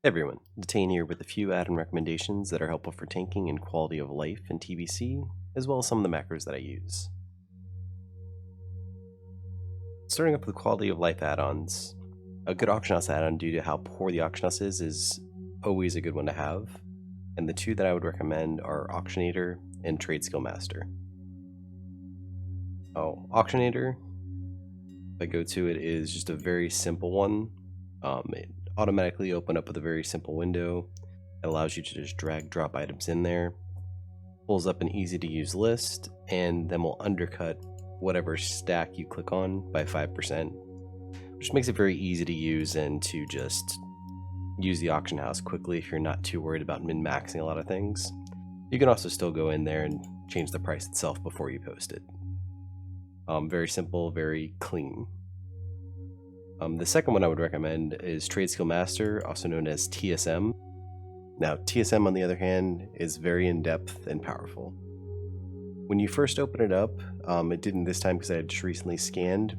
Hey everyone, Detain here with a few add-on recommendations that are helpful for tanking and quality of life in TBC, as well as some of the macros that I use. Starting up with quality of life add-ons, a good auction house add-on due to how poor the auction house is always a good one to have, and the two that I would recommend are Auctionator and Trade Skill Master. Auctionator, if I go to it, is just a very simple one. It automatically open up with a very simple window. It allows you to just drag drop items in there, pulls up an easy to use list, and then will undercut whatever stack you click on by 5%, which makes it very easy to use and to just use the auction house quickly if you're not too worried about min-maxing a lot of things. You can also still go in there and change the price itself before you post it. Very simple, very clean. The second one I would recommend is Trade Skill Master, also known as TSM. Now, TSM, on the other hand, is very in-depth and powerful. When you first open it up, it didn't this time because I had just recently scanned,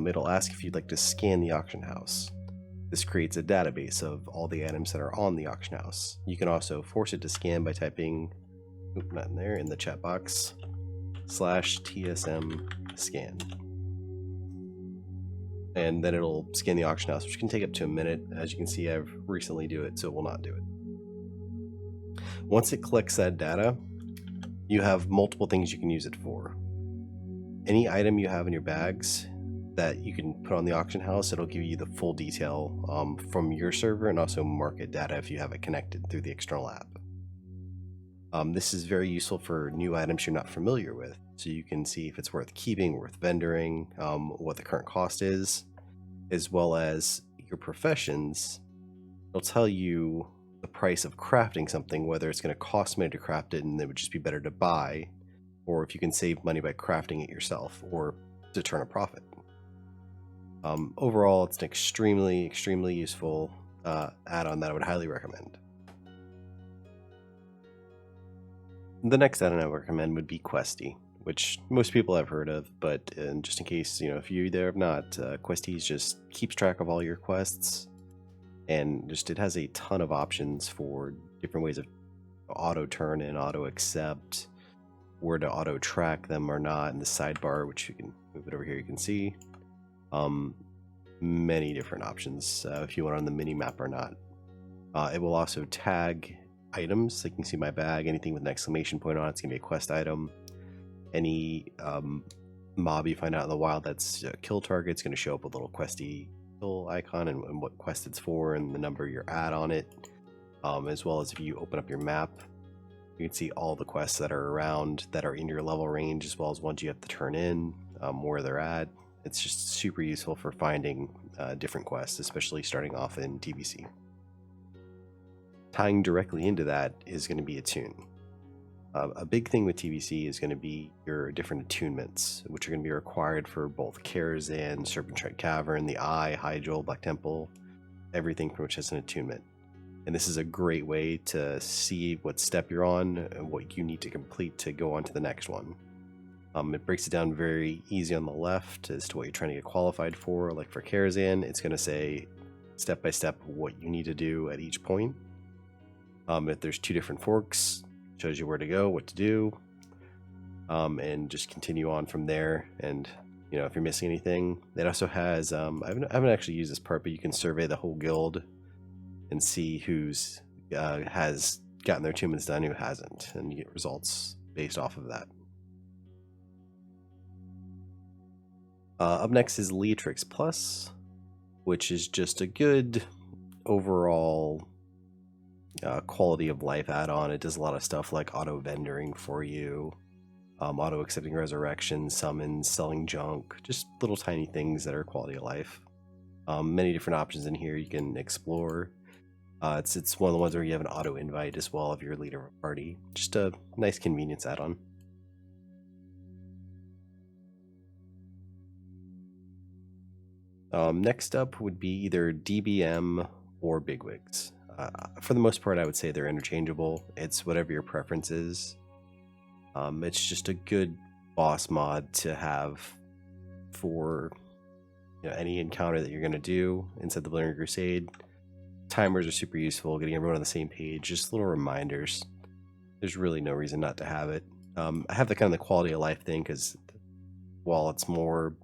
it'll ask if you'd like to scan the auction house. This creates a database of all the items that are on the auction house. You can also force it to scan by typing, not in there, in the chat box, /TSM scan. And then it'll scan the auction house, which can take up to a minute. As you can see, I've recently do it, so it will not do it. Once it collects that data, you have multiple things you can use it for. Any item you have in your bags that you can put on the auction house, it'll give you the full detail from your server, and also market data if you have it connected through the external app. This is very useful for new items you're not familiar with, so you can see if it's worth keeping, worth vendoring, what the current cost is, as well as your professions. It'll tell you the price of crafting something, whether it's going to cost money to craft it and it would just be better to buy, or if you can save money by crafting it yourself, or to turn a profit. Overall, it's an extremely useful add-on that I would highly recommend. The next add-on I would recommend would be Questy, which most people have heard of, but just in case, if you either have not, Questy just keeps track of all your quests, and it has a ton of options for different ways of auto turn and auto accept, where to auto track them or not in the sidebar, which you can move it over here, you can see. Many different options if you want on the mini map or not. It will also tag items, like you can see my bag, anything with an exclamation point on it's gonna be a quest item. Any mob you find out in the wild that's a kill target, it's gonna show up with a little questy kill icon and what quest it's for and the number you're at on it. As well as if you open up your map, you can see all the quests that are around that are in your level range, as well as ones you have to turn in, where they're at. It's just super useful for finding different quests, especially starting off in TBC. Tying directly into that is going to be attune. A big thing with TBC is going to be your different attunements, which are going to be required for both Karazhan, Serpentine Cavern, the Eye, Hyjal, Black Temple, everything from which has an attunement. And this is a great way to see what step you're on and what you need to complete to go on to the next one. It breaks it down very easy on the left as to what you're trying to get qualified for. Like for Karazhan, it's going to say step by step what you need to do at each point. If there's 2 different forks, shows you where to go, what to do, and just continue on from there. And if you're missing anything, it also has I haven't actually used this part, but you can survey the whole guild and see who's has gotten their attunements done, who hasn't, and you get results based off of that. Up next is Leatrix Plus, which is just a good overall quality of life add-on. It does a lot of stuff like auto vendoring for you, auto accepting resurrection, summons, selling junk, just little tiny things that are quality of life. Many different options in here you can explore. It's one of the ones where you have an auto invite as well of your leader of a party. Just a nice convenience add-on. Next up would be either DBM or Bigwigs. For the most part, I would say they're interchangeable. It's whatever your preference is. It's just a good boss mod to have for any encounter that you're going to do inside the Blaring Crusade. timers are super useful, getting everyone on the same page, just little reminders. There's really no reason not to have it. I have the kind of the quality of life thing because while it's pretty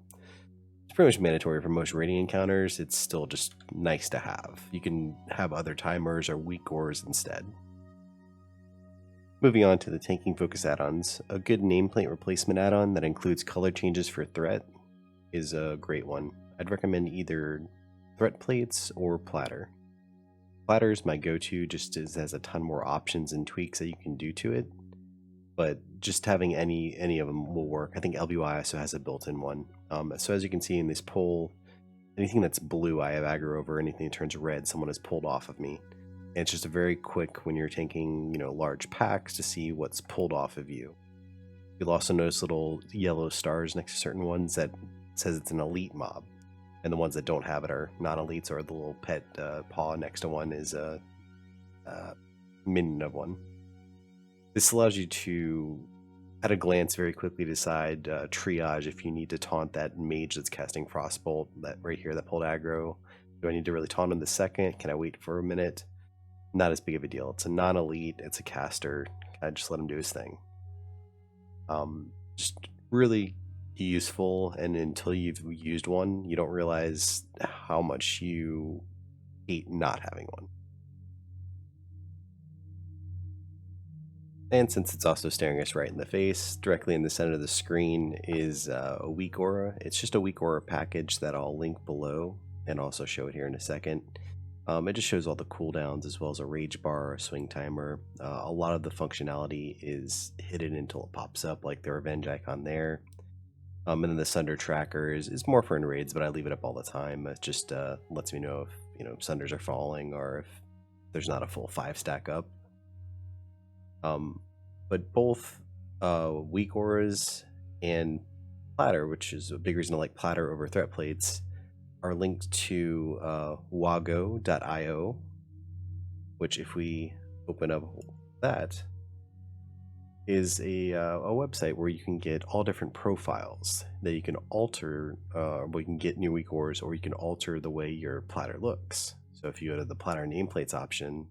much mandatory for most raiding encounters, it's still just nice to have. You can have other timers or weak ores instead. Moving on to the tanking focus add-ons, a good nameplate replacement add-on that includes color changes for threat is a great one. I'd recommend either threat plates or platter. Platter is my go-to just as it has a ton more options and tweaks that you can do to it, but just having any of them will work. I think LBY also has a built-in one. So as you can see in this poll, anything that's blue I have aggro over, anything that turns red someone has pulled off of me. And it's just a very quick when you're tanking, large packs to see what's pulled off of you. You'll also notice little yellow stars next to certain ones that says it's an elite mob. And the ones that don't have it are non-elites, or the little pet paw next to one is a minion of one. This allows you to, at a glance, very quickly decide triage if you need to taunt that mage that's casting Frostbolt, that right here, that pulled aggro. Do I need to really taunt him the second? Can I wait for a minute? Not as big of a deal. It's a non-elite, it's a caster. I just let him do his thing. Just really useful, and until you've used one, you don't realize how much you hate not having one. And since it's also staring us right in the face, directly in the center of the screen is a weak aura. It's just a weak aura package that I'll link below and also show it here in a second. It just shows all the cooldowns as well as a rage bar, a swing timer. A lot of the functionality is hidden until it pops up, like the revenge icon there. And then the Sunder tracker is more for in raids, but I leave it up all the time. It just lets me know if Sunders are falling or if there's not a full 5 stack up. But both weak auras and platter, which is a big reason to like platter over threat plates, are linked to wago.io, which if we open up that, is a website where you can get all different profiles that you can alter, where you can get new weak auras, or you can alter the way your platter looks. So if you go to the platter nameplates option,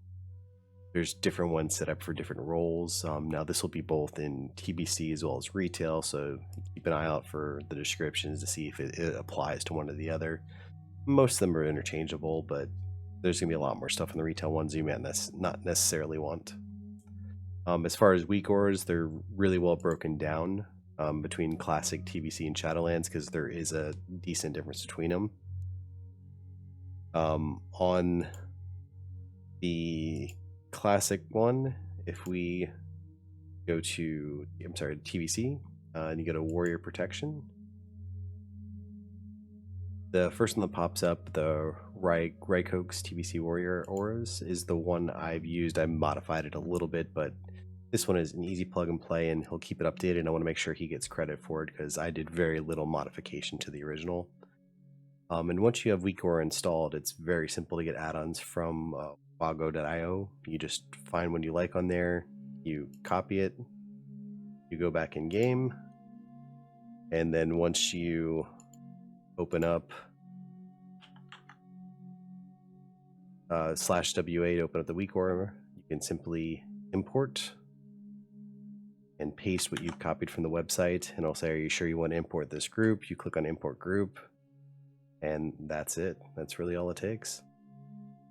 there's different ones set up for different roles. Now this will be both in TBC as well as retail, so keep an eye out for the descriptions to see if it applies to one or the other. Most of them are interchangeable, but there's going to be a lot more stuff in the retail ones you might not necessarily want. As far as weak auras, they're really well broken down between classic TBC and Shadowlands, because there is a decent difference between them. On the classic one, if we go to TBC and you go to Warrior Protection, the first one that pops up, the Rykoke's TBC Warrior auras, is the one I've used. I modified it a little bit, but this one is an easy plug and play, and he'll keep it updated. I want to make sure he gets credit for it because I did very little modification to the original. And once you have weak aura installed, it's very simple to get add-ons from wago.io. You just find one you like on there, you copy it, you go back in game, and then once you open up /WA to open up the weak aura, you can simply import and paste what you've copied from the website, and it'll say, are you sure you want to import this group? You click on import group, and that's it. That's really all it takes.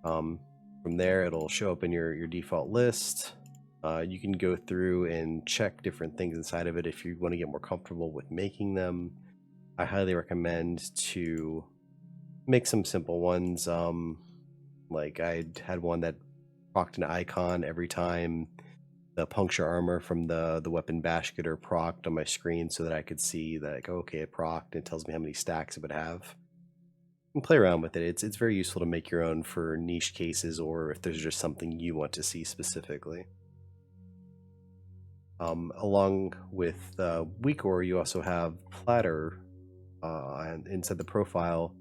From there, it'll show up in your default list. You can go through and check different things inside of it if you want to get more comfortable with making them. I highly recommend to make some simple ones. Like I had one that procced an icon every time the puncture armor from the weapon basket or procced on my screen, so that I could see that, like, okay, it procced. It tells me how many stacks it would have. And play around with it. It's very useful to make your own for niche cases, or if there's just something you want to see specifically. Along with weak aura, you also have platter. And inside the profile,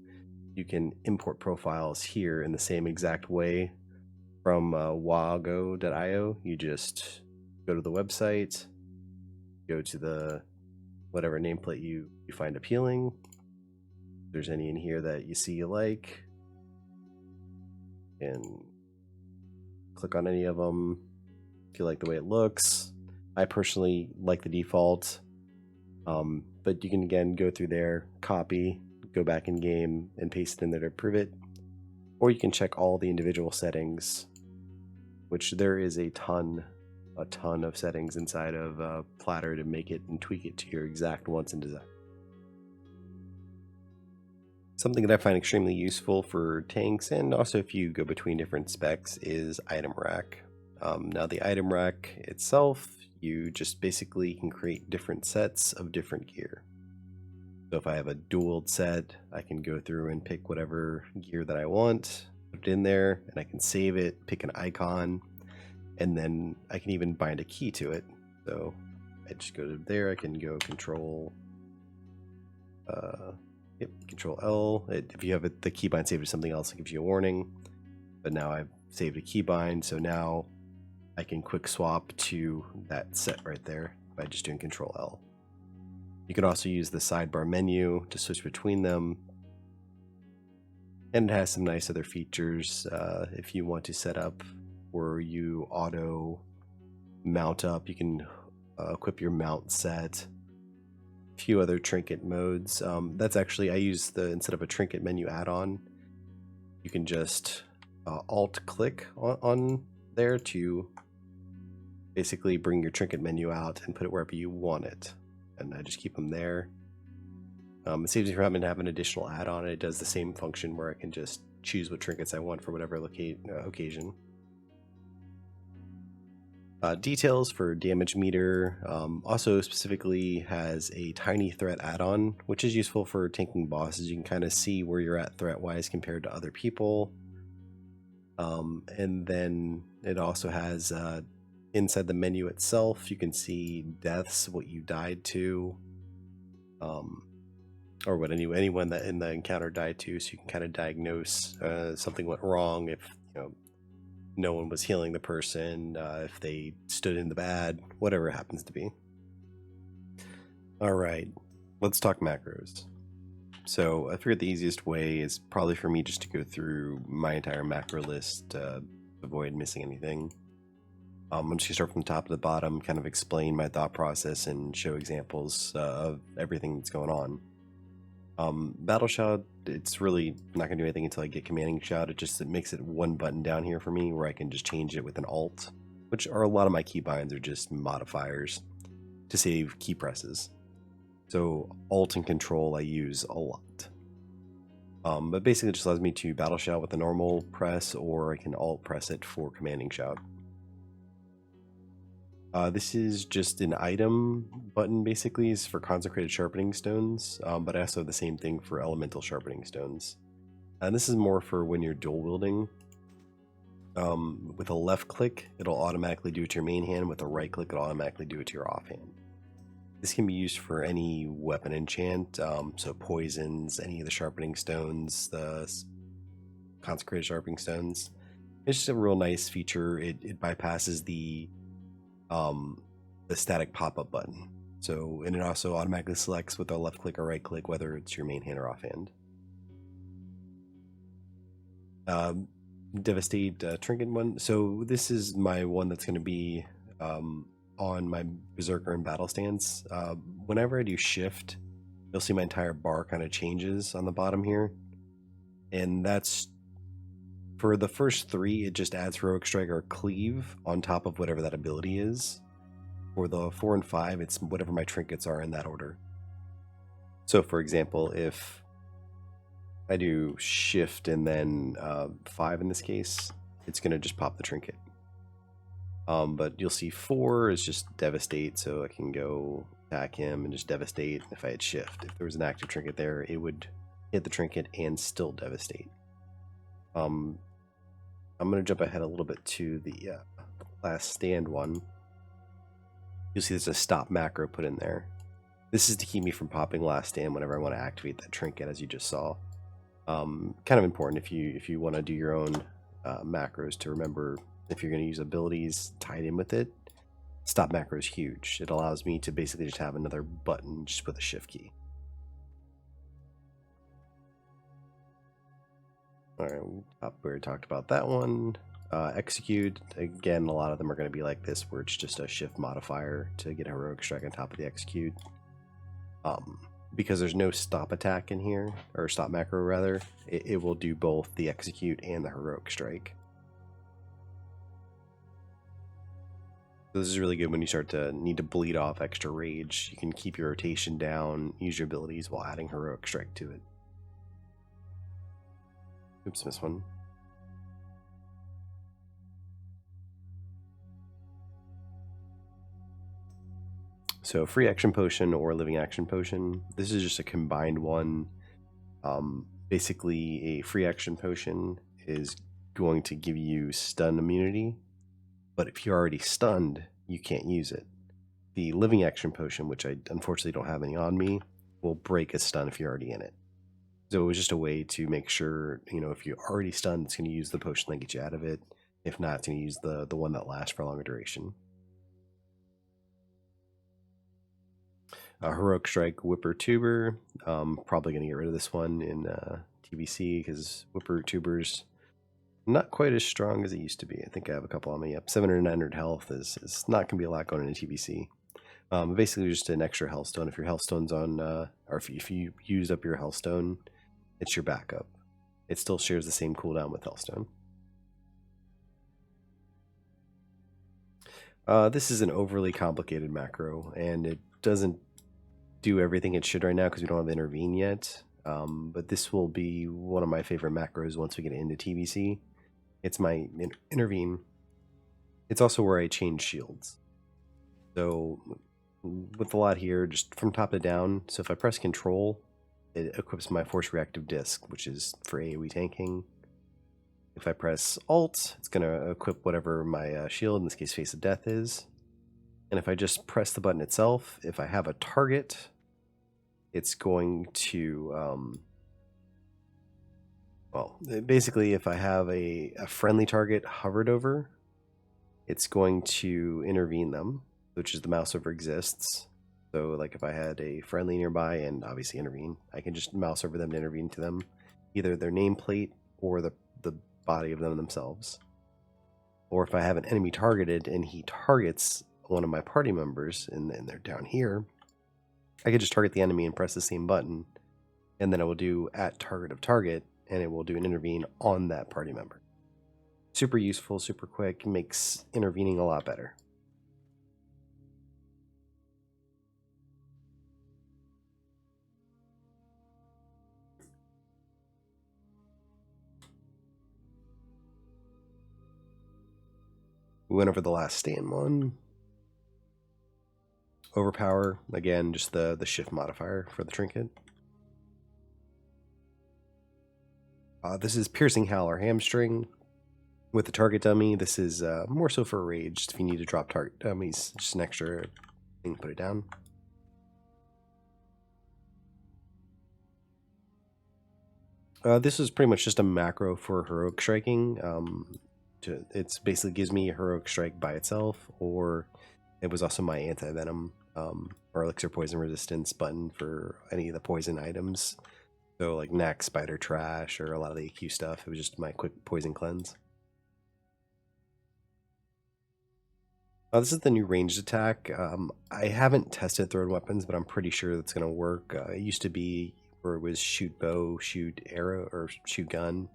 you can import profiles here in the same exact way from wago.io. You just go to the website, go to the whatever nameplate you find appealing. If there's any in here that you see you like, and click on any of them if you like the way it looks. I personally like the default, but you can again go through there, copy, go back in game and paste it in there to approve it. Or you can check all the individual settings, which there is a ton of settings inside of Platter to make it and tweak it to your exact wants and desires. Something that I find extremely useful for tanks, and also if you go between different specs, is item rack. Now the item rack itself, you just basically can create different sets of different gear. So if I have a dueled set, I can go through and pick whatever gear that I want, put it in there, and I can save it, pick an icon, and then I can even bind a key to it. So I just go to there, I can go control L. If you have the keybind saved to something else, it gives you a warning. But now I've saved a keybind, so now I can quick swap to that set right there by just doing control L. You can also use the sidebar menu to switch between them. And it has some nice other features if you want to set up where you auto mount up. You can equip your mount set. A few other trinket modes. That's actually, I use instead of a trinket menu add-on, you can just alt click on there to basically bring your trinket menu out and put it wherever you want it. And I just keep them there. It saves me from having to have an additional add-on. It does the same function where I can just choose what trinkets I want for whatever occasion. Details for damage meter. Also specifically has a tiny threat add-on, which is useful for tanking bosses. You can kind of see where you're at threat-wise compared to other people. And then it also has inside the menu itself, you can see deaths, what you died to, or what anyone that in the encounter died to, so you can kind of diagnose something went wrong if no one was healing the person, if they stood in the bad, whatever it happens to be. All right, let's talk macros. So I figured the easiest way is probably for me just to go through my entire macro list to avoid missing anything. I'm just gonna start from the top to the bottom, kind of explain my thought process and show examples of everything that's going on. Battle Shout, it's really not gonna do anything until I get Commanding Shout. It makes it one button down here for me where I can just change it with an Alt, which are a lot of my keybinds are just modifiers to save key presses. So Alt and Control I use a lot. But basically it just allows me to Battle Shout with a normal press, or I can Alt press it for Commanding Shout. This is just an item button, basically, is for Consecrated Sharpening Stones, but I also have the same thing for Elemental Sharpening Stones. And this is more for when you're dual wielding. With a left click, it'll automatically do it to your main hand. With a right click, it'll automatically do it to your offhand. This can be used for any weapon enchant, so poisons, any of the sharpening stones, the Consecrated Sharpening Stones. It's just a real nice feature. It bypasses the static pop-up button. So, and it also automatically selects with a left click or right click whether it's your main hand or offhand. Devastate trinket one. So this is my one that's going to be on my Berserker and battle stance. Whenever I do shift, you'll see my entire bar kind of changes on the bottom here, and that's for the first 3. It just adds Heroic Strike or Cleave on top of whatever that ability is. For the 4 and 5, it's whatever my trinkets are in that order. So for example, if I do shift and then 5 in this case, it's going to just pop the trinket. But you'll see 4 is just devastate, so I can go attack him and just devastate. If I had shift, if there was an active trinket there, it would hit the trinket and still devastate. I'm going to jump ahead a little bit to the last stand one. You'll see there's a stop macro put in there. This is to keep me from popping last stand whenever I want to activate that trinket, as you just saw. Kind of important if you want to do your own macros to remember if you're going to use abilities tied in with it. Stop macro is huge. It allows me to basically just have another button just with a shift key. Alright, we already talked about that one. Execute, again, a lot of them are going to be like this, where it's just a shift modifier to get a heroic strike on top of the execute. Because there's no stop attack in here, or stop macro rather, it will do both the execute and the heroic strike. So this is really good when you start to need to bleed off extra rage. You can keep your rotation down, use your abilities while adding heroic strike to it. Oops, missed one. So free action potion or living action potion. This is just a combined one. Basically, a free action potion is going to give you stun immunity, but if you're already stunned, you can't use it. The living action potion, which I unfortunately don't have any on me, will break a stun if you're already in it. So it was just a way to make sure, you know, if you're already stunned, it's going to use the potion that gets you out of it. If not, it's going to use the one that lasts for a longer duration. Heroic Strike Whipper Tuber. Probably going to get rid of this one in TBC because Whipper Tuber's not quite as strong as it used to be. I think I have a couple on me. Yep, 700 900 health is not going to be a lot going into TBC. Basically just an extra health stone. If your health stone's on, or if you use up your health stone, it's your backup. It still shares the same cooldown with health stone. This is an overly complicated macro, and it doesn't do everything it should right now because we don't have intervene yet. But this will be one of my favorite macros once we get into TBC. It's my intervene. It's also where I change shields. So with a lot here, just from top to down. So if I press Control, it equips my Force Reactive Disk, which is for AoE tanking. If I press Alt, it's going to equip whatever my shield, in this case Face of Death, is. And if I just press the button itself, if I have a target, it's going to, well, basically if I have a friendly target hovered over, it's going to intervene them, which is the mouse over exists. So like if I had a friendly nearby and obviously intervene, I can just mouse over them to intervene to them, either their nameplate or the body of them themselves. Or if I have an enemy targeted and he targets one of my party members and they're down here, I could just target the enemy and press the same button, and then it will do at target of target, and it will do an intervene on that party member. Super useful, super quick, makes intervening a lot better. We went over the last stand one. Overpower, again, just the shift modifier for the trinket. This is Piercing Howl or Hamstring with the target dummy. This is more so for rage. If you need to drop target dummies, just an extra thing to put it down. This is pretty much just a macro for heroic striking. It basically gives me a heroic strike by itself, or it was also my anti-venom or elixir poison resistance button for any of the poison items. So like neck, spider trash, or a lot of the EQ stuff. It was just my quick poison cleanse. This is the new ranged attack. I haven't tested thrown weapons, but I'm pretty sure that's going to work. It used to be where it was shoot bow, shoot arrow, or shoot gun.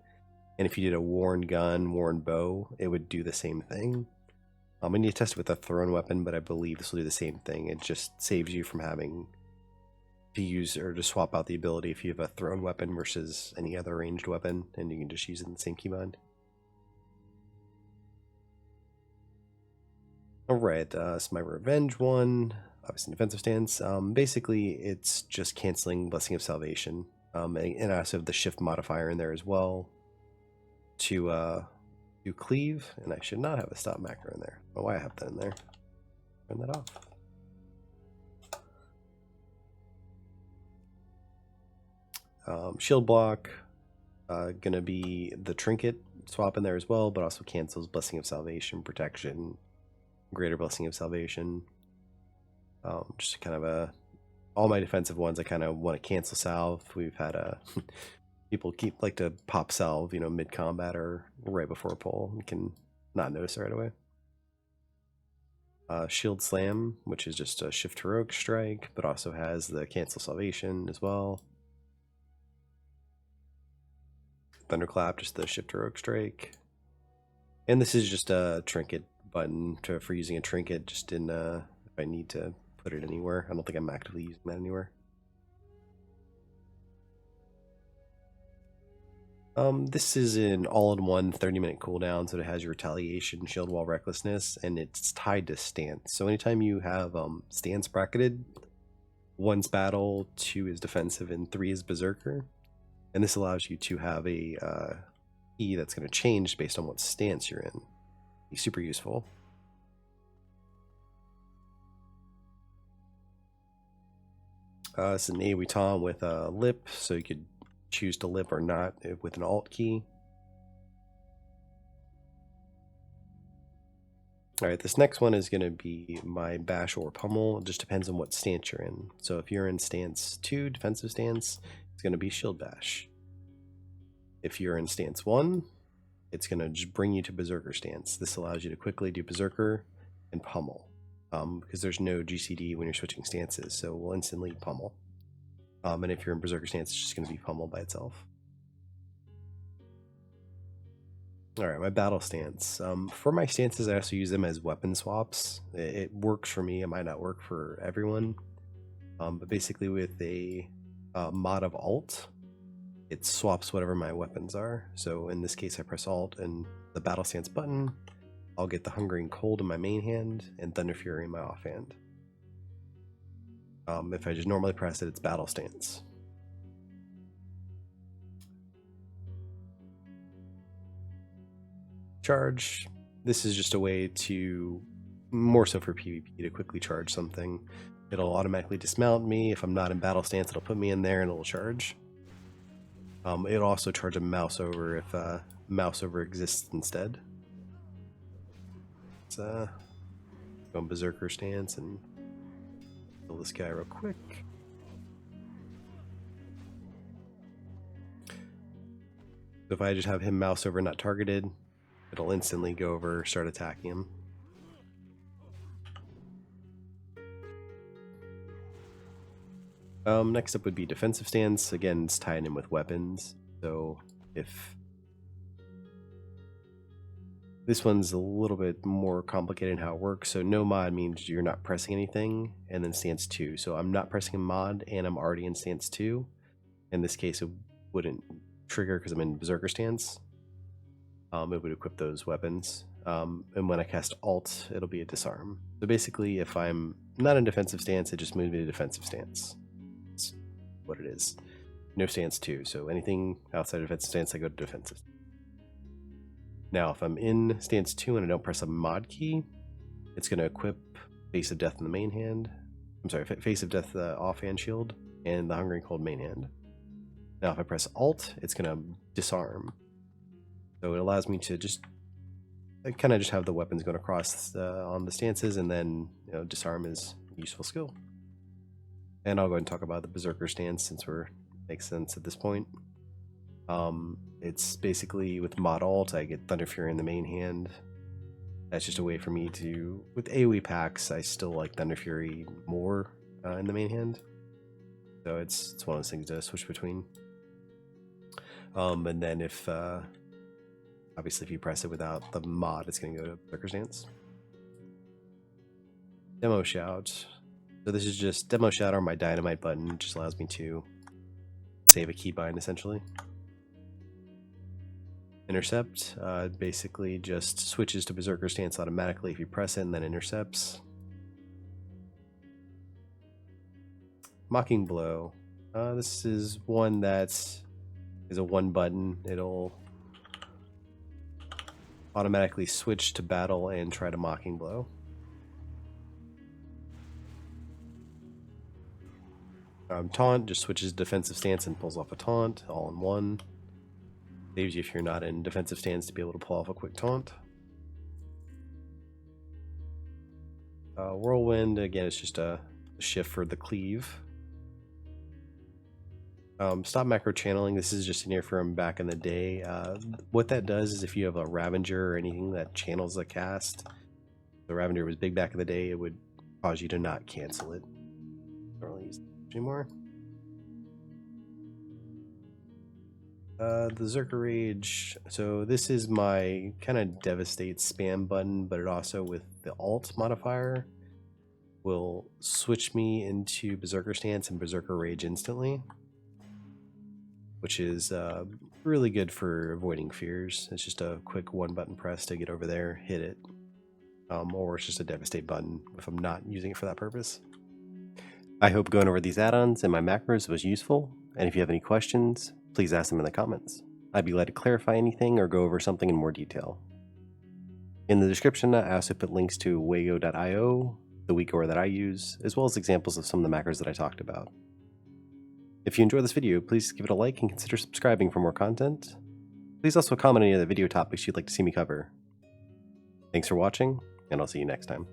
And if you did a worn gun, worn bow, it would do the same thing. I need to test it with a thrown weapon, but I believe this will do the same thing. It just saves you from having to use or to swap out the ability if you have a thrown weapon versus any other ranged weapon, and you can just use it in the same keybind. Alright, so my revenge one, obviously defensive stance. Basically, it's just canceling Blessing of Salvation. And I also have the shift modifier in there as well to do cleave, and I should not have a stop macro in there. I don't know why I have that in there. Turn that off. Shield block, gonna be the trinket swap in there as well, but also cancels Blessing of Salvation, protection, greater Blessing of Salvation. Just kind of all my defensive ones I kind of want to cancel salve. We've had a People like to pop salve, mid combat or right before a pull. You can not notice it right away. Shield Slam, which is just a Shift Heroic Strike, but also has the Cancel Salvation as well. Thunderclap, just the Shift Heroic Strike. And this is just a trinket button for using a trinket, just in if I need to put it anywhere. I don't think I'm actively using that anywhere. This is an all-in-one 30-minute cooldown, so it has your Retaliation, Shield Wall, Recklessness, and it's tied to stance. So anytime you have stance bracketed, 1's battle, 2 is defensive, and 3 is berserker. And this allows you to have a key that's going to change based on what stance you're in. It's super useful. It's an AoE taunt with a lip, so you could choose to lip or not with an alt key. Alright, this next one is going to be my bash or pummel. It just depends on what stance you're in. So if you're in stance 2, defensive stance, it's going to be shield bash. If you're in stance 1, it's going to just bring you to berserker stance. This allows you to quickly do berserker and pummel, because there's no GCD when you're switching stances, so we'll instantly pummel. And if you're in berserker stance, it's just going to be pummel by itself. Alright, my battle stance. For my stances, I also use them as weapon swaps. It works for me, it might not work for everyone. But basically with a mod of alt, it swaps whatever my weapons are. So in this case, I press alt and the battle stance button, I'll get the Hungering Cold in my main hand and Thunder Fury in my offhand. If I just normally press it, it's battle stance. Charge. This is just a way to, more so for PvP, to quickly charge something. It'll automatically dismount me. If I'm not in battle stance, it'll put me in there and it'll charge. It'll also charge a mouse over if mouse over exists instead. Let's go in berserker stance and kill this guy real quick. So if I just have him mouse over not targeted, it'll instantly go over, start attacking him. Next up would be defensive stance. Again, it's tied in with weapons. So if this one's a little bit more complicated in how it works. So no mod means you're not pressing anything, and then stance 2. So I'm not pressing a mod and I'm already in stance 2. In this case, it wouldn't trigger because I'm in berserker stance. It would equip those weapons. And when I cast alt, it'll be a disarm. So basically, if I'm not in defensive stance, it just moves me to defensive stance. That's what it is. No stance 2. So anything outside of defensive stance, I go to defensive. Now, if I'm in stance 2 and I don't press a mod key, it's going to equip Face of Death in the main hand. I'm sorry, Face of Death offhand shield and the Hungering Cold main hand. Now, if I press alt, it's going to disarm. So it allows me to just kind of just have the weapons going across on the stances, and then disarm is a useful skill. And I'll go ahead and talk about the berserker stance since makes sense at this point. It's basically with mod alt, I get Thunder Fury in the main hand. That's just a way for me to, with AoE packs, I still like Thunder Fury more in the main hand. So it's one of those things to switch between. And then if obviously if you press it without the mod, it's going to go to berserker stance. Demo Shout. So this is just Demo Shout or my Dynamite button, just allows me to save a keybind essentially. Intercept basically just switches to berserker stance automatically if you press it and then intercepts. Mocking Blow. This is one that is a one button. It'll automatically switch to battle and try to Mocking Blow. Taunt just switches defensive stance and pulls off a taunt all in one. Saves you if you're not in defensive stance to be able to pull off a quick taunt. Whirlwind, again, it's just a shift for the cleave. Stop macro channeling, this is just in here from back in the day. What that does is if you have a Ravager or anything that channels a cast, the Ravager was big back in the day, it would cause you to not cancel it. Don't really use it anymore. The Zerker Rage, so this is my kind of devastate spam button, but it also with the alt modifier will switch me into Berserker Stance and Berserker Rage instantly, which is really good for avoiding fears. It's just a quick one button press to get over there, hit it, or it's just a devastate button if I'm not using it for that purpose. I hope going over these add-ons and my macros was useful, and if you have any questions, please ask them in the comments. I'd be glad to clarify anything or go over something in more detail. In the description, I also put links to wago.io, the WeakAura that I use, as well as examples of some of the macros that I talked about. If you enjoyed this video, please give it a like and consider subscribing for more content. Please also comment on any other video topics you'd like to see me cover. Thanks for watching, and I'll see you next time.